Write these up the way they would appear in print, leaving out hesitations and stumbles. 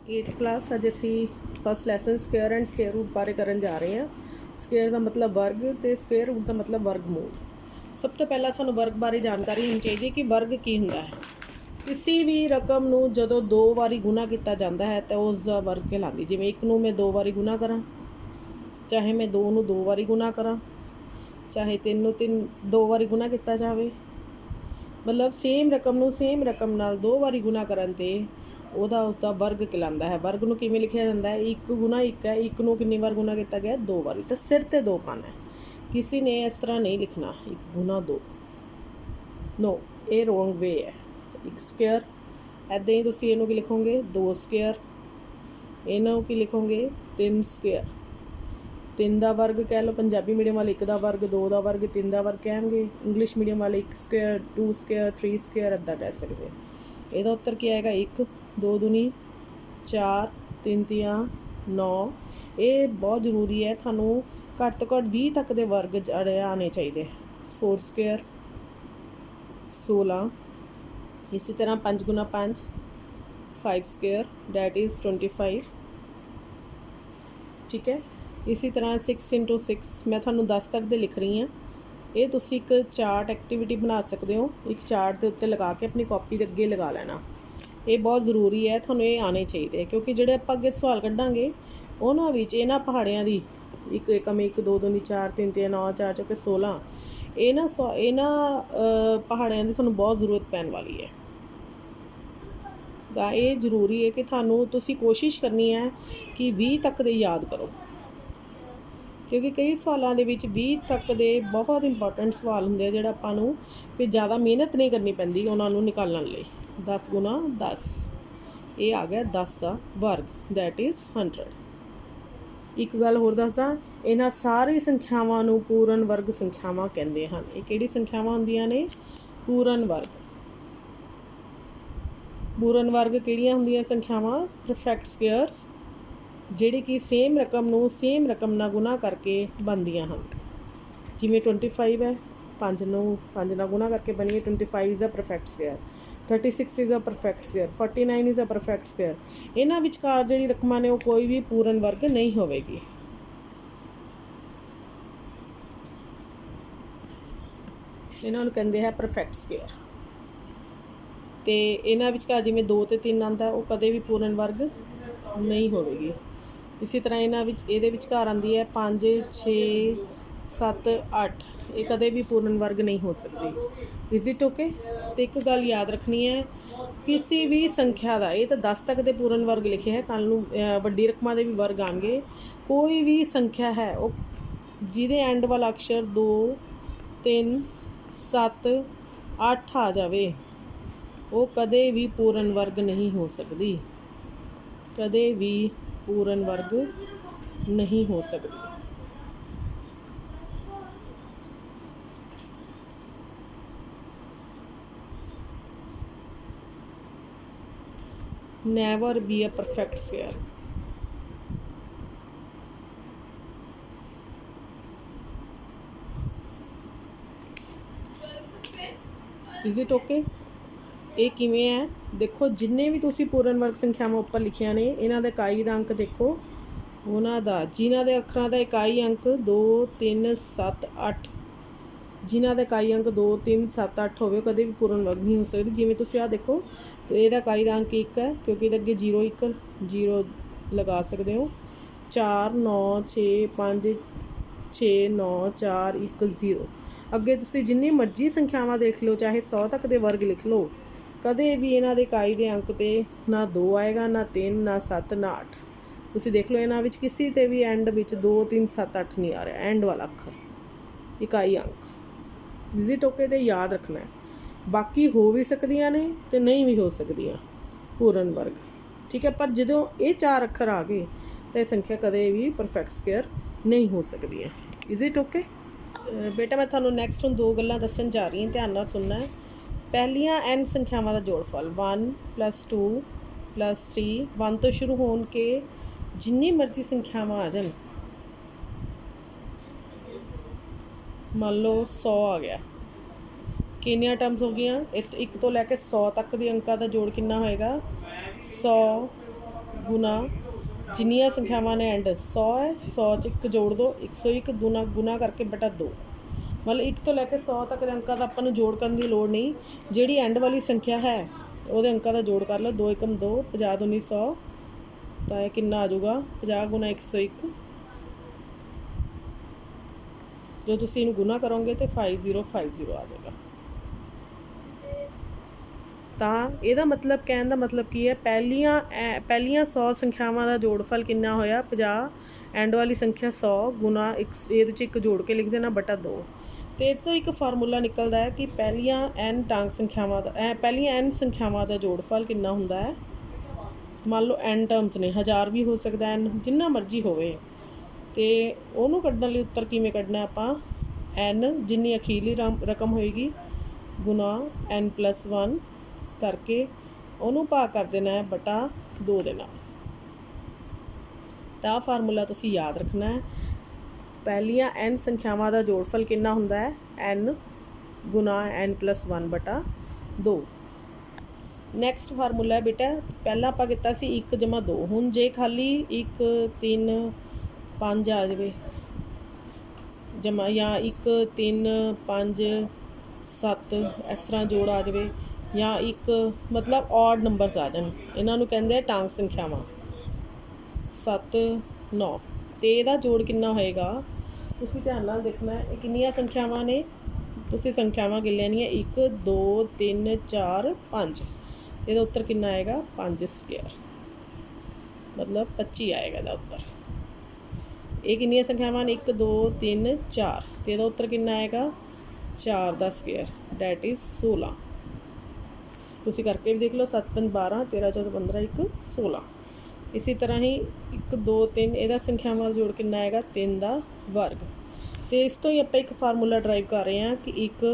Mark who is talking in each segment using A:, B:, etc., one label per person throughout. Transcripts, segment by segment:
A: 8th class अज असी first lesson square and square root बारे करन जा रहे हैं। स्क्वेयर का मतलब वर्ग तो स्क्वेयर रूट का मतलब वर्गमूल। सब तो पहला सानू वर्ग बारे जानकारी होनी चाहिए कि वर्ग की हुंदा है। किसी भी रकम नू जदों दो बारी गुना किया जाता है तो उसका वर्ग कहलाती। जिवें एक नू मैं दो बारी गुना करा, चाहे मैं दो नू दो बारी गुना करा, चाहे तीन नू तीन दो बारी गुना किया जाए, मतलब सेम रकम नू सेम रकम नाल दो बारी गुना करन ते उसका वर्ग कहलाता है। वर्ग नू किवें लिखिया जाता है? एक गुना एक है, एक नू कितनी बार गुना किया गया? दो बारी। तो सिर ते दो पाना है, किसी ने इस तरह नहीं लिखना एक गुना दो, नो, ये रोंग वे है। एक स्क्वेयर ऐदा ही तुसीं इहनूं की लिखोगे? दो स्क्वेयर। इहनूं की लिखोगे? तीन स्क्वेयर। तीन का वर्ग कह लो, पंजाबी मीडियम वाले एक का वर्ग, दो का वर्ग, तीन का वर्ग कहेंगे। इंग्लिश मीडियम वाले एक square, two square, three square इदा कह सकते। ਇਹਦਾ उत्तर क्या आएगा? एक, दो दूनी चार, तीन तियां नौ। ये बहुत जरूरी है, थानू घट तो घट 20 तक के वर्ग जड़े आने चाहिए। 4 स्क्वेयर 16। इसी तरह 5 गुना 5 5 स्क्वेयर डैट इज़ 25। ठीक है। इसी तरह 6 इंटू 6 मैं थानू 10 तक दे लिख रही हाँ। ये तुसी एक चार्ट एक्टिविटी बना सकते हो, एक चार्ट के उत्ते लगा के अपनी कॉपी के अगे लगा लेना। ये बहुत जरूरी है, थानू ये आने चाहिए क्योंकि जोड़े आप अगे सवाल कढ़ांगे उन्होंने इन्हां पहाड़ियां दी एक एकम एक, दो दूनी चार, तीन तीन नौ, चार चौके 16। इन्हां पहाड़ियां दी सानू बहुत जरूरत पैन वाली है। ये जरूरी है कि थानू तुसी कोशिश करनी है कि 20 तक दे याद करो, क्योंकि कई सवालों के 20 तक के बहुत इंपॉर्टेंट सवाल होंगे जोड़े आपू फिर ज़्यादा मेहनत नहीं करनी पैंदी उन्होंने निकालने लिए। 10 गुना 10 ये आ गया 10 का वर्ग दैट इज़ 100। एक गल होर दसदा, इन्हां सारी संख्यावां नूं पूर्ण वर्ग संख्यावां कहंदे हन। ये किहड़ी संख्यावां हुंदियां ने? पूर्ण वर्ग। पूर्ण वर्ग किहड़ियां हुंदियां संख्यावां? परफेक्ट स्क्वेयर्स, जिहड़ी कि सेम रकम नूं सेम रकम नाल गुना करके बनदियां हन। जिवें 25 है, 5 नूं 5 नाल गुना करके बनी है 25 is a perfect square, 36 is a perfect square, 49 is a perfect square. इन्हां विचकार जिहड़ी रकमां ने वो कोई भी पूर्ण वर्ग नहीं होवेगी। इन्हां नूं कहंदे है परफेक्ट स्क्वेयर। ते इन्हां विचकार जिवें 2 ते 3 आंदा वो कदे भी पूर्ण वर्ग नहीं होवेगी। इसी तरह इन्हां इहदे विचकार आंदी है 5 6 7 8, ये कदे भी पूर्ण वर्ग नहीं हो सकती। Is it okay? तो एक गल याद रखनी है, किसी भी संख्या का, ये तो 10 तक के पूर्ण वर्ग लिखे है, कल नूं वड्डी रकमां दे भी वर्ग आएंगे। कोई भी संख्या है वो जिहदे एंड वाला अक्षर 2 3 7 8 आ जाए वो कदे भी पूर्ण वर्ग नहीं हो सकती, कदे भी पूर्ण वर्ग नहीं हो सकती। Never be a perfect square. Is it okay? ये किवें है देखो, जिन्ने भी तुसी पूर्ण वर्ग संख्यावां उपर लिखिया ने इन्हां दे इकाई दा अंक देखो, उन्हां दा जिन्हां दे अखरां दा इकाई अंक 2 3 7 8, जिन्हां दा इकाई अंक 2 3 7 8 होवे कदे भी पूर्ण वर्ग नहीं हो सकती। जिवें तुसी आ देखो तो इहदा इकाई दा अंक 1 है क्योंकि इहदे अगे 0 1 0 लगा सकते हो। 4 9 6 5 6 9 4 1 0। अगे तुसी जिन्नी मर्जी संख्यावां देख लो, चाहे 100 तक के वर्ग लिख लो, कदे भी इन्हां दे इकाई दे अंक ते ना 2 आएगा, ना 3, ना 7, ना 8। तुसी देख लो इन्हां विच किसी ते भी एंड विच 2 3 7 8 नहीं आ रहा, एंड वाला अखर इकाई अंक। विजिट ओके ते याद रखना है। बाकी हो भी सकदियां ने ते नहीं भी हो सकदियां पूर्ण वर्ग, ठीक है। पर जो ये 4 अखर आ गए तो संख्या कदे भी परफेक्ट स्क्वेयर नहीं हो सकती है। Is it okay? बेटा मैं थानू नैक्सट हुण 2 गल्लां दस्सण जा रही, ध्यान नाल सुनना है। पहलियां n संख्यावां का जोड़फल 1 + 2 + 3, 1 तो शुरू हो के जिन्नी मर्जी संख्यावां आ जान, मान लो 100 आ गया, कितनियां टर्म्स हो गई? एक तो लैके 100 तक के अंकों का जोड़ कितना होएगा? 100 गुना जिन्नियां संख्यावां ने एंड 100 है, 100 च 1 जोड़ दो 101 गुना गुना करके बटा 2। मतलब 1 तो लैके 100 तक के अंकों का आपां नूं जोड़ करने की लोड़ नहीं, जिहड़ी एंड वाली संख्या है ਉਹਦੇ अंकों का जोड़ कर लो। 2 एकम 2, 50 दूनी 100, तो यह कितना आ जाऊगा 50 गुना 101। जो तुसीं इहनूं गुना करोगे तो 5050 आ जाएगा। ਤਾਂ ਇਹਦਾ मतलब कहने का मतलब की है, ਪਹਿਲੀਆਂ 100 ਸੰਖਿਆਵਾਂ ਦਾ ਜੋੜਫਲ ਕਿੰਨਾ ਹੋਇਆ 50, ਐਂਡ ਵਾਲੀ ਸੰਖਿਆ 100 ਗੁਣਾ ਇਹਦੇ 'ਚ 1 ਜੋੜ ਕੇ ਲਿਖ ਦੇਣਾ ਬਟਾ 2। ਤੇ ਇਹ ਤੋਂ ਇੱਕ ਫਾਰਮੂਲਾ ਨਿਕਲਦਾ ਹੈ ਕਿ ਪਹਿਲੀਆਂ n ਟਾਂਗ ਸੰਖਿਆਵਾਂ ਦਾ ਪਹਿਲੀਆਂ n ਸੰਖਿਆਵਾਂ ਦਾ ਜੋੜਫਲ ਕਿੰਨਾ ਹੁੰਦਾ ਹੈ। ਮੰਨ ਲਓ n ਟਰਮਸ ਨੇ, 1000 ਵੀ ਹੋ ਸਕਦਾ, n ਜਿੰਨਾ ਮਰਜ਼ੀ ਹੋਵੇ। ਤੇ ਉਹਨੂੰ ਕੱਢਣ ਲਈ ਉੱਤਰ ਕਿਵੇਂ ਕੱਢਣਾ ਆਪਾਂ, n ਜਿੰਨੀ ਅਖੀਰਲੀ ਰਕਮ ਹੋਏਗੀ ਗੁਣਾ n+1 करके ਉਹਨੂੰ ਭਾਗ ਕਰ ਦੇਣਾ ਹੈ ਬਟਾ 2 ਦੇ ਨਾਲ। ਤਾਂ ਫਾਰਮੂਲਾ ਤੁਸੀਂ ਯਾਦ ਰੱਖਣਾ ਹੈ, ਪਹਿਲੀਆਂ n ਸੰਖਿਆਵਾਂ ਦਾ ਜੋੜਫਲ ਕਿੰਨਾ ਹੁੰਦਾ ਹੈ n ਗੁਣਾ n+1 ਬਟਾ 2। ਨੈਕਸਟ ਫਾਰਮੂਲਾ ਹੈ ਬੇਟਾ, ਪਹਿਲਾਂ ਆਪਾਂ ਕੀਤਾ ਸੀ 1 ਜਮਾ 2, ਹੁਣ ਜੇ ਖਾਲੀ 1 3 5 ਆ ਜਾਵੇ ਜਮਾ, ਜਾਂ 1 3 5 7 ਇਸ ਤਰ੍ਹਾਂ ਜੋੜ ਆ ਜਾਵੇ, ਜਾਂ ਇੱਕ मतलब ऑड नंबर्स आ जान, इन्हों कहते हैं टांग संख्यावां 7 9। तो यदा जोड़ कितना होएगा तुसीं ध्यान नाल देखना है। ये कितनियां संख्यावां ने, तुसीं संख्यावां गिन लैनियां 1 2 3 4 5। ਇਹਦਾ उत्तर कितना आएगा 5 स्क्वायर, मतलब 25 आएगा ਇਹਦਾ उत्तर। ये कितनियां संख्यावां ने 1 2 3 4, तो ਇਹਦਾ उत्तर कितना आएगा 4 ਦਾ स्क्वायर, डैट इज़ 16। तुसीं करके भी देख लो, 7 5 12 13 14 15 1 16। इसी तरह ही 1 2 3 ਇਹਦਾ ਸੰਖਿਆਵਾਂ ਦਾ ਜੋੜ ਕਿੰਨਾ ਆਏਗਾ 3 ਦਾ ਵਰਗ। ਤੇ ਇਸ ਤੋਂ ਹੀ ਆਪਾਂ ਇੱਕ ਫਾਰਮੂਲਾ ਡਰਾਈਵ ਕਰ ਰਹੇ ਹਾਂ ਕਿ 1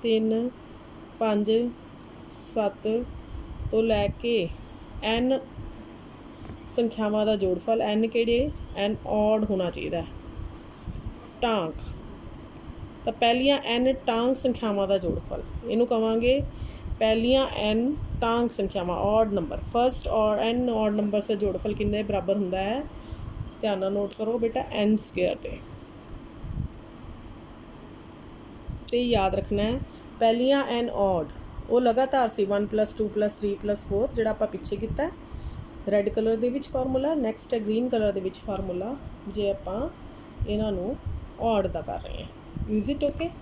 A: 3 5 7 ਤੋਂ ਲੈ ਕੇ n ਸੰਖਿਆਵਾਂ ਦਾ ਜੋੜਫਲ n ਕਿਹੜੇ n ਔਡ ਹੋਣਾ ਚਾਹੀਦਾ ਟਾਂਗ। ਤਾਂ ਪਹਿਲੀਆਂ n ਟਾਂਗ ਸੰਖਿਆਵਾਂ ਦਾ ਜੋੜਫਲ ਇਹਨੂੰ ਕਵਾਂਗੇ ਪਹਿਲੀਆਂ n टांग संख्यावां ऑड नंबर। फर्स्ट और n ऑड नंबर से जोड़फल किन्ने बराबर होंदा है, ध्यान नाल नोट करो बेटा n स्क्वायर ते याद रखना है। पहलियां n ऑड वो लगातार सी 1 + 2 + 3 + 4 जिहड़ा आपां पिछे कीता रैड कलर दे विच फार्मूला, नैक्सट है ग्रीन कलर दे विच फार्मूला जे आपां इन्हां नूं ऑड दा कर रहे हैं। Is it okay.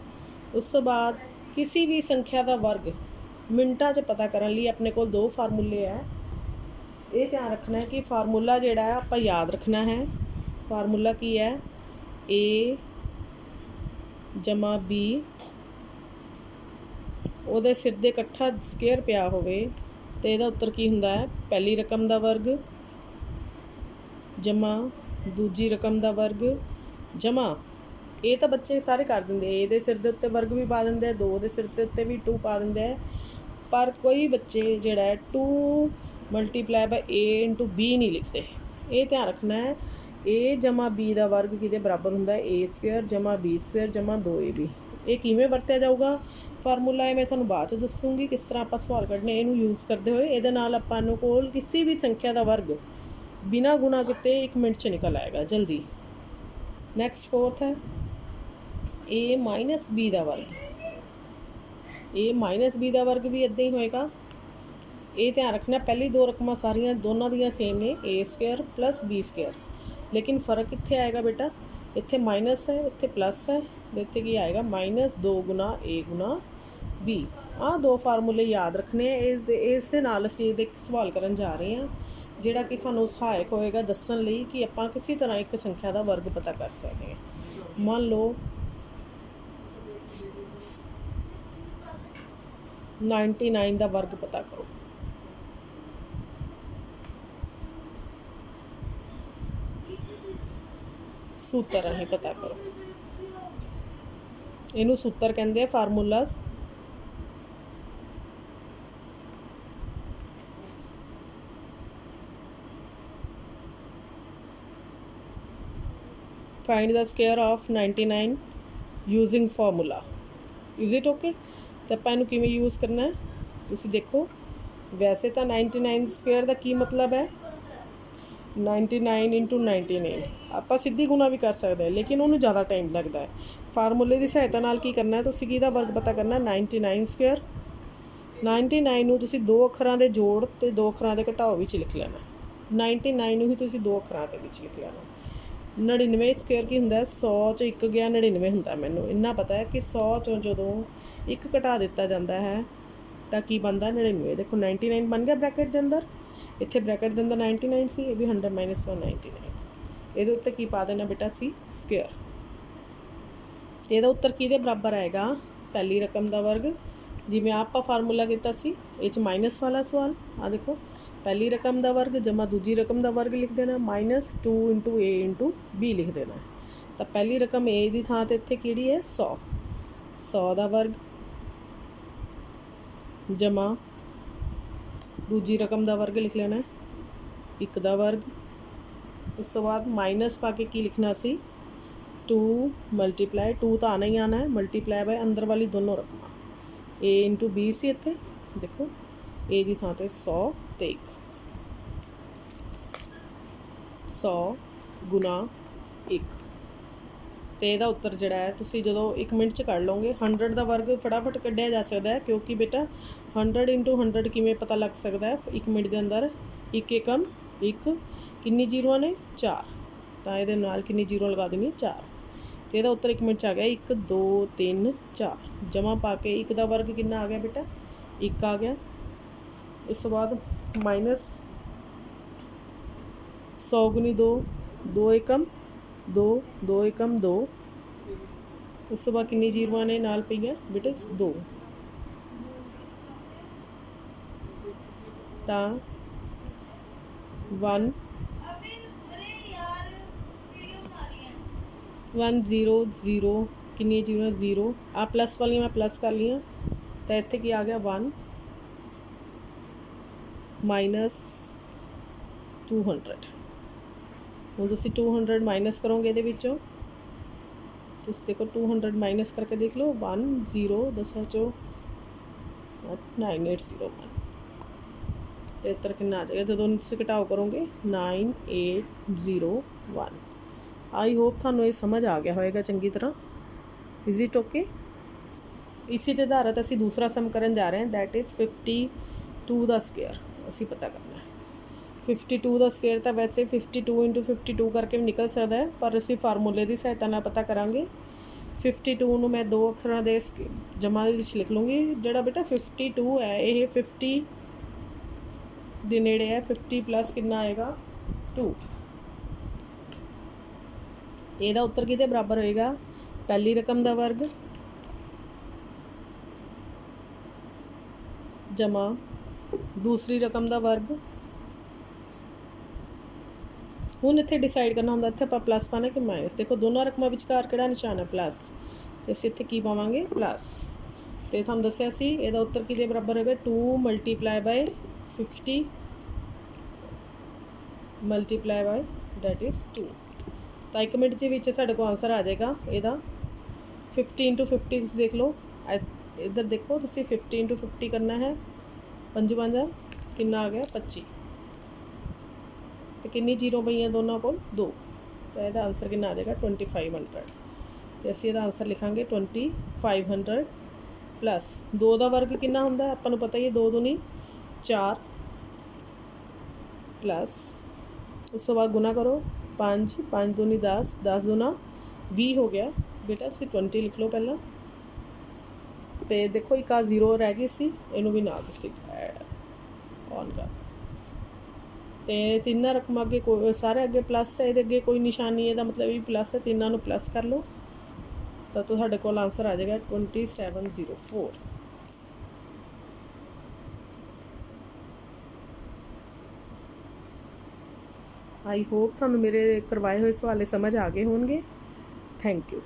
A: उस तो बाद किसी भी संख्या का वर्ग मिनटां 'च पता करने लिए अपने को 2 फार्मूले है। ये ध्यान रखना है कि फार्मूला जिहड़ा है आपां याद रखना है। फार्मूला की है a + b, ਉਹਦੇ ਸਿਰ ਦੇ ਇਕੱਠਾ ਸਕੁਅਰ ਪਿਆ ਹੋਵੇ ਤੇ ਇਹਦਾ ਉੱਤਰ ਕੀ ਹੁੰਦਾ ਹੈ, ਪਹਿਲੀ ਰਕਮ ਦਾ ਵਰਗ ਜਮਾ ਦੂਜੀ ਰਕਮ ਦਾ ਵਰਗ ਜਮਾ, ਇਹ ਤਾਂ ਬੱਚੇ ਸਾਰੇ ਕਰ ਦਿੰਦੇ, ਇਹਦੇ ਸਿਰ ਦੇ ਉੱਤੇ ਵਰਗ ਵੀ ਪਾ ਦਿੰਦੇ, 2 ਦੇ ਸਿਰ ਦੇ ਉੱਤੇ ਵੀ 2 ਪਾ ਦਿੰਦੇ, पर कोई बच्चे जोड़ा है 2 × a × b नहीं लिखते। ये ध्यान रखना है, a + b का वर्ग किहदे बराबर होंदा है a² + b² + 2ab। ये किवें वरत्या जाऊगा फार्मूला है मैं तुहानूं बाद च दसूँगी किस तरह आपां सवाल कढने। इहनूं यूज़ करते हुए इहदे नाल आपां नूं कोल किसी भी संख्या का वर्ग बिना गुणा किते 1 मिनट च निकल आएगा जल्दी। नैक्सट 4th है a - b का वर्ग। a - b का वर्ग भी इदां ही होएगा। ये ध्यान रखना पहली 2 रकमां सारियां दोनों दियां सेम ने a² + b², लेकिन फ़र्क कित्थे आएगा बेटा, इत्थे माइनस है इत्थे प्लस है, इत्थे की आएगा -2 गुना a गुना b। आ 2 फार्मूले याद रखने। इस दे नाल असीं इहदे सवाल करन जा रहे हैं जिहड़ा कि तुहानूं सहायक होएगा दस्सण लई कि आपां किसी तरह एक संख्या का वर्ग पता कर सकते हैं। मान लो 99 का वर्ग पता करो। सूत्र राही पता करो, इनू सूत्र कहते हैं formulas. Find the square of 99 using formula. Is it okay. तो आपां इहनूं किवें यूज़ करना है तुसीं देखो। वैसे तो 99 स्क्वायर का की मतलब है, 99 इंटू 99 ਆਪਾਂ ਸਿੱਧੀ ਗੁਣਾ ਵੀ ਕਰ ਸਕਦੇ ਹਾਂ, ਲੇਕਿਨ ਉਹਨੂੰ ਜ਼ਿਆਦਾ ਟਾਈਮ ਲੱਗਦਾ ਹੈ। ਫਾਰਮੂਲੇ ਦੀ ਸਹਾਇਤਾ ਨਾਲ ਕੀ ਕਰਨਾ ਹੈ, ਤੁਸੀਂ ਕਿਹਦਾ ਵਰਗ ਪਤਾ ਕਰਨਾ, 99 ਸਕੁਅਰ। 99 ਨੂੰ ਤੁਸੀਂ ਦੋ ਅੱਖਰਾਂ ਦੇ ਜੋੜ ਅਤੇ ਦੋ ਅੱਖਰਾਂ ਦੇ ਘਟਾਓ ਵਿੱਚ ਲਿਖ ਲੈਣਾ। 99 ਨੂੰ ਹੀ ਤੁਸੀਂ ਦੋ ਅੱਖਰਾਂ ਦੇ ਵਿੱਚ ਲਿਖ ਲੈਣਾ। 99 ਸਕੁਅਰ ਕੀ ਹੁੰਦਾ, 100 'ਚੋਂ ਇੱਕ ਗਿਆ 99 ਹੁੰਦਾ। ਮੈਨੂੰ ਇੰਨਾ ਪਤਾ ਹੈ ਕਿ 100 'ਚੋਂ ਜਦੋਂ ਇੱਕ ਘਟਾ ਦਿੱਤਾ ਜਾਂਦਾ ਹੈ ਤਾਂ ਕੀ ਬਣਦਾ, 99। ਦੇਖੋ 99 ਬਣ ਗਿਆ ਬ੍ਰੈਕਟ ਦੇ ਅੰਦਰ, ਇੱਥੇ ਬ੍ਰੈਕਟ ਦੇ ਅੰਦਰ 99 ਸੀ, ਇਹ ਵੀ 100 - 199। ਇਹਦੇ ਉੱਤੇ ਕੀ ਪਾ ਦੇਣਾ ਬੇਟਾ ਸੀ, ਸਕੁਅਰ। ਇਹਦਾ ਉੱਤਰ ਕਿਹਦੇ ਬਰਾਬਰ ਆਏਗਾ, ਪਹਿਲੀ ਰਕਮ ਦਾ ਵਰਗ। ਜਿਵੇਂ ਆਪਾਂ ਫਾਰਮੂਲਾ ਕੀਤਾ ਸੀ ਇਹ 'ਚ ਮਾਈਨਸ ਵਾਲਾ ਸਵਾਲ, ਆ ਦੇਖੋ ਪਹਿਲੀ ਰਕਮ ਦਾ ਵਰਗ ਜਮਾ ਦੂਜੀ ਰਕਮ ਦਾ ਵਰਗ ਲਿਖ ਦੇਣਾ, -2 ਇੰਟੂ A ਇੰਟੂ B ਲਿਖ ਦੇਣਾ। ਤਾਂ ਪਹਿਲੀ ਰਕਮ A ਦੀ ਥਾਂ 'ਤੇ ਇੱਥੇ ਕਿਹੜੀ ਹੈ, 100। 100 ਦਾ ਵਰਗ ਜਮਾ ਦੂਜੀ ਰਕਮ ਦਾ ਵਰਗ ਲਿਖ ਲੈਣਾ, 1 ਦਾ ਵਰਗ। ਉਸ ਤੋਂ ਬਾਅਦ ਮਾਈਨਸ ਪਾ ਕੇ ਕੀ ਲਿਖਣਾ ਸੀ, 2 ਮਲਟੀਪਲਾਈ 2 ਤਾਂ ਆਉਣਾ ਹੀ ਆਉਣਾ ਹੈ, ਮਲਟੀਪਲਾਈ ਬਾਏ ਅੰਦਰ ਵਾਲੀ ਦੋਨੋਂ ਰਕਮਾਂ। A ਇੰਟੂ B ਸੀ ਇੱਥੇ, ਦੇਖੋ A ਦੀ ਥਾਂ 'ਤੇ 100 ਅਤੇ 1। 100 ਗੁਣਾ 1, ਅਤੇ ਇਹਦਾ ਉੱਤਰ ਜਿਹੜਾ ਹੈ ਤੁਸੀਂ ਜਦੋਂ 1 ਮਿੰਟ 'ਚ ਕੱਢ ਲਓਗੇ। 100 ਦਾ ਵਰਗ ਫਟਾਫਟ ਕੱਢਿਆ ਜਾ ਸਕਦਾ ਹੈ, ਕਿਉਂਕਿ ਬੇਟਾ 100 ਇੰਟੂ 100 ਕਿਵੇਂ ਪਤਾ ਲੱਗ ਸਕਦਾ ਹੈ 1 ਮਿੰਟ ਦੇ ਅੰਦਰ। 1 ਏਕਮ 1, ਕਿੰਨੀ ਜ਼ੀਰੋਆਂ ਨੇ 4, ਤਾਂ ਇਹਦੇ ਨਾਲ ਕਿੰਨੀ ਜ਼ੀਰੋ ਲਗਾ ਦੇਣੀ 4। ਅਤੇ ਇਹਦਾ ਉੱਤਰ 1 ਮਿੰਟ 'ਚ ਆ ਗਿਆ 1 2 3 4। ਜਮ੍ਹਾਂ ਪਾ ਕੇ 1 ਦਾ ਵਰਗ ਕਿੰਨਾ ਆ ਗਿਆ ਬੇਟਾ, 1 ਆ ਗਿਆ। ਉਸ ਤੋਂ ਬਾਅਦ ਮਾਈਨਸ 100 ਗੁਣੀ 2, 2 ਏਕਮ 2, 2 ਏਕਮ 2। ਉਸ ਤੋਂ ਬਾਅਦ ਕਿੰਨੀ ਜ਼ੀਰੋਆਂ ਨੇ ਨਾਲ ਪਈਆਂ ਬੇਟੇ 2, ਤਾਂ 1 1 0 0, ਕਿੰਨੀਆਂ ਜ਼ੀਰੋ 0, ਆ ਪਲੱਸ ਵਾਲੀਆਂ ਮੈਂ ਪਲੱਸ ਕਰ ਲਈਆਂ, ਤਾਂ ਇੱਥੇ ਕੀ ਆ ਗਿਆ 1 ਮਾਈਨਸ 200। ਹੁਣ ਤੁਸੀਂ 200 ਮਾਈਨਸ ਕਰੋਗੇ ਇਹਦੇ ਵਿੱਚੋਂ, ਤੁਸੀਂ ਦੇਖੋ 200 ਮਾਈਨਸ ਕਰਕੇ ਦੇਖ ਲਓ, 1 0 10 ਚੋਂ 9801, ਅਤੇ ਉੱਤਰ ਕਿੰਨਾ ਆ ਜਾਏਗਾ ਜਦੋਂ ਤੁਸੀਂ ਘਟਾਓ ਕਰੋਗੇ, 9801। ਆਈ ਹੋਪ ਤੁਹਾਨੂੰ ਇਹ ਸਮਝ ਆ ਗਿਆ ਹੋਏਗਾ ਚੰਗੀ ਤਰ੍ਹਾਂ। Is it okay. ਇਸੇ ਦੇ ਆਧਾਰਿਤ ਅਸੀਂ ਦੂਸਰਾ ਸਮ ਕਰਨ ਜਾ ਰਹੇ ਹਾਂ, ਦੈਟ ਇਜ਼ 52 ਦਾ ਸਕੁਅਰ ਅਸੀਂ ਪਤਾ ਕਰਨਾ ਹੈ। 52 ਦਾ ਸਕੁਅਰ ਤਾਂ ਵੈਸੇ 52 ਇੰਟੂ 52 ਕਰਕੇ ਵੀ ਨਿਕਲ ਸਕਦਾ ਹੈ, ਪਰ ਅਸੀਂ ਫਾਰਮੂਲੇ ਦੀ ਸਹਾਇਤਾ ਨਾਲ ਪਤਾ ਕਰਾਂਗੇ। 52 ਨੂੰ ਮੈਂ ਦੋ ਅੱਖਰਾਂ ਦੇ ਜਮ੍ਹਾਂ ਦੇ ਵਿੱਚ ਲਿਖ ਲੂँਗੀ। ਜਿਹੜਾ ਬੇਟਾ 52 ਹੈ ਇਹ 50 ਦੇ ਨੇੜੇ ਹੈ, 50 ਪਲੱਸ ਕਿੰਨਾ ਆਏਗਾ 2। ਇਹਦਾ ਉੱਤਰ ਕਿਹਦੇ ਬਰਾਬਰ ਹੋਏਗਾ, ਪਹਿਲੀ ਰਕਮ ਦਾ ਵਰਗ ਜਮਾ ਦੂਸਰੀ ਰਕਮ ਦਾ ਵਰਗ। ਹੁਣ ਇੱਥੇ ਡਿਸਾਈਡ ਕਰਨਾ ਹੁੰਦਾ ਇੱਥੇ ਆਪਾਂ ਪਲੱਸ ਪਾਉਣਾ ਕਿ ਮਾਈਨਸ। ਦੇਖੋ ਦੋਨੋਂ ਰਕਮਾਂ ਵਿਚਕਾਰ ਕਿਹੜਾ ਨਿਸ਼ਾਨ ਹੈ, ਪਲੱਸ, ਅਤੇ ਅਸੀਂ ਇੱਥੇ ਕੀ ਪਾਵਾਂਗੇ ਪਲੱਸ। ਅਤੇ ਤੁਹਾਨੂੰ ਦੱਸਿਆ ਸੀ ਇਹਦਾ ਉੱਤਰ ਕਿਹਦੇ ਬਰਾਬਰ ਹੋਏਗਾ, 2 multiply by 50 multiply by that is 2। ਤਾਂ 1 ਮਿੰਟ ਦੇ ਵਿੱਚ ਸਾਡੇ ਕੋਲ ਆਨਸਰ ਆ ਜਾਏਗਾ ਇਹਦਾ। 50 ਇੰਟੂ 50 ਤੁਸੀਂ ਦੇਖ ਲਓ, ਇੱਧਰ ਦੇਖੋ ਤੁਸੀਂ 50 ਇੰਟੂ 50 ਕਰਨਾ ਹੈ, 5 5 ਕਿੰਨਾ ਆ ਗਿਆ 25, ਅਤੇ ਕਿੰਨੀ ਜ਼ੀਰੋ ਪਈਆਂ ਦੋਨਾਂ ਕੋਲ 2, ਤਾਂ ਇਹਦਾ ਆਨਸਰ ਕਿੰਨਾ ਆ ਜਾਏਗਾ 2500। ਅਤੇ ਅਸੀਂ ਇਹਦਾ ਆਨਸਰ ਲਿਖਾਂਗੇ 2500 ਪਲੱਸ 2 ਦਾ ਵਰਗ ਕਿੰਨਾ ਹੁੰਦਾ ਆਪਾਂ ਨੂੰ ਪਤਾ ਹੀ ਹੈ, 2 ਦੂਣੀ 4 ਪਲੱਸ ਉਸ ਤੋਂ ਬਾਅਦ ਗੁਣਾ ਕਰੋ 5 5 ਦੂਣੀ 10 10 ਦੂਣਾ 20 ਹੋ ਗਿਆ ਬੇਟਾ। ਤੁਸੀਂ 20 ਲਿਖ ਲਓ ਪਹਿਲਾਂ, ਅਤੇ ਦੇਖੋ ਇੱਕ ਆ 0 ਰਹਿ ਗਈ ਸੀ, ਇਹਨੂੰ ਵੀ ਨਾਲ ਤੁਸੀਂ ਔਨ ਕਰ। ਅਤੇ ਤਿੰਨਾਂ ਰਕਮਾਂ ਅੱਗੇ ਕੋਈ ਸਾਰੇ ਅੱਗੇ ਪਲੱਸ ਹੈ, ਇਹਦੇ ਅੱਗੇ ਕੋਈ ਨਿਸ਼ਾਨ ਨਹੀਂ, ਇਹਦਾ ਮਤਲਬ ਵੀ ਪਲੱਸ ਹੈ, ਤਿੰਨਾਂ ਨੂੰ ਪਲੱਸ ਕਰ ਲਓ ਤਾਂ ਤੁਹਾਡੇ ਕੋਲ ਆਨਸਰ ਆ ਜਾਏਗਾ 2704। ਆਈ ਹੋਪ ਤੁਹਾਨੂੰ ਮੇਰੇ ਕਰਵਾਏ ਹੋਏ ਸਵਾਲੇ ਸਮਝ ਆ ਗਏ ਹੋਣਗੇ। Thank you.